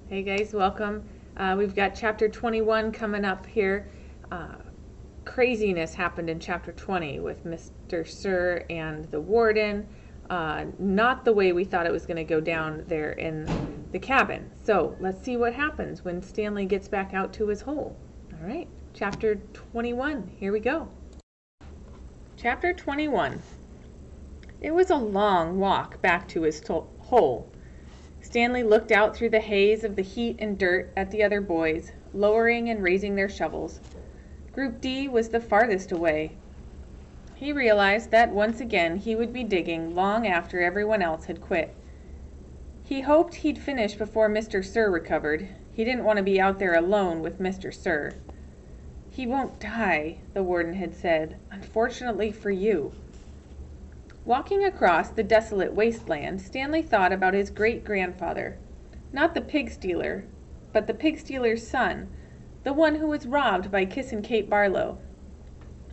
Hey guys, welcome. We've got chapter 21 coming up here. Craziness happened in chapter 20 with Mr. Sir and the warden. Not the way we thought it was going to go down there in the cabin. So let's see what happens when Stanley gets back out to his hole. All right, chapter 21, here we go. Chapter 21. It was a long walk back to his hole. Stanley looked out through the haze of the heat and dirt at the other boys, lowering and raising their shovels. Group D was the farthest away. He realized that once again he would be digging long after everyone else had quit. He hoped he'd finish before Mr. Sir recovered. He didn't want to be out there alone with Mr. Sir. "He won't die," the warden had said, "unfortunately for you." Walking across the desolate wasteland, Stanley thought about his great-grandfather. Not the pig stealer, but the pig stealer's son, the one who was robbed by Kissin' Kate Barlow.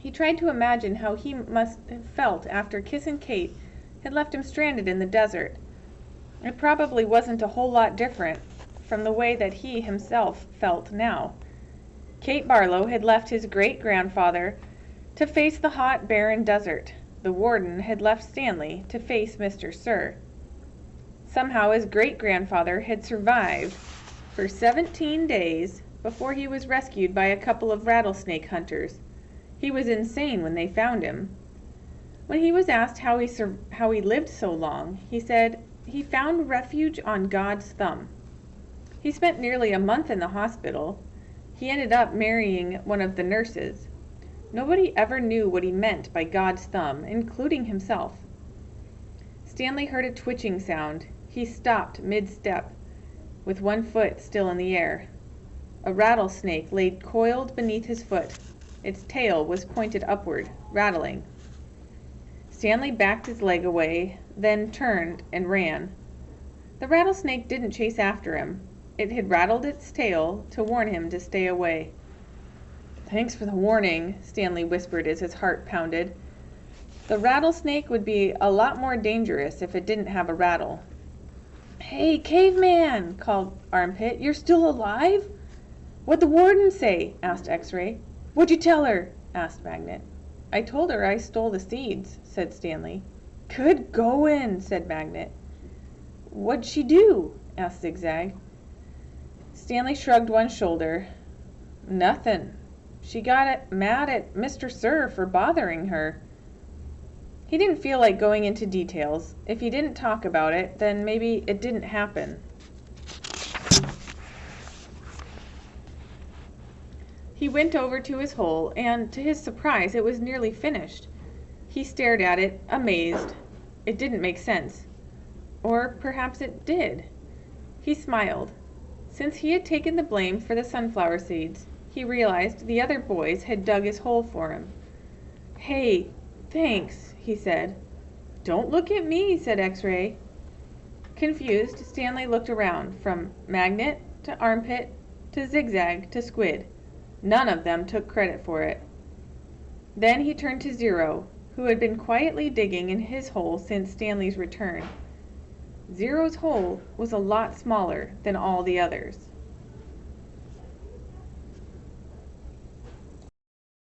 He tried to imagine how he must have felt after Kissin' Kate had left him stranded in the desert. It probably wasn't a whole lot different from the way that he himself felt now. Kate Barlow had left his great-grandfather to face the hot, barren desert. The warden had left Stanley to face Mr. Sir. Somehow his great-grandfather had survived for 17 days before he was rescued by a couple of rattlesnake hunters. He was insane when they found him. When he was asked how he lived so long, he said he found refuge on God's thumb. He spent nearly a month in the hospital. He ended up marrying one of the nurses. Nobody ever knew what he meant by God's thumb, including himself. Stanley heard a twitching sound. He stopped mid-step, with one foot still in the air. A rattlesnake lay coiled beneath his foot. Its tail was pointed upward, rattling. Stanley backed his leg away, then turned and ran. The rattlesnake didn't chase after him. It had rattled its tail to warn him to stay away. "Thanks for the warning," Stanley whispered as his heart pounded. The rattlesnake would be a lot more dangerous if it didn't have a rattle. "Hey, caveman!" called Armpit. "You're still alive?" "What'd the warden say?" asked X-Ray. "What'd you tell her?" asked Magnet. "I told her I stole the seeds," said Stanley. "Good going," said Magnet. "What'd she do?" asked Zigzag. Stanley shrugged one shoulder. "Nothin'. She got mad at Mr. Sir for bothering her." He didn't feel like going into details. If he didn't talk about it, then maybe it didn't happen. He went over to his hole, and to his surprise, it was nearly finished. He stared at it, amazed. It didn't make sense. Or perhaps it did. He smiled. Since he had taken the blame for the sunflower seeds, he realized the other boys had dug his hole for him. "Hey, thanks," he said. "Don't look at me," said X-Ray. Confused, Stanley looked around, from Magnet to Armpit to Zigzag to Squid. None of them took credit for it. Then he turned to Zero, who had been quietly digging in his hole since Stanley's return. Zero's hole was a lot smaller than all the others.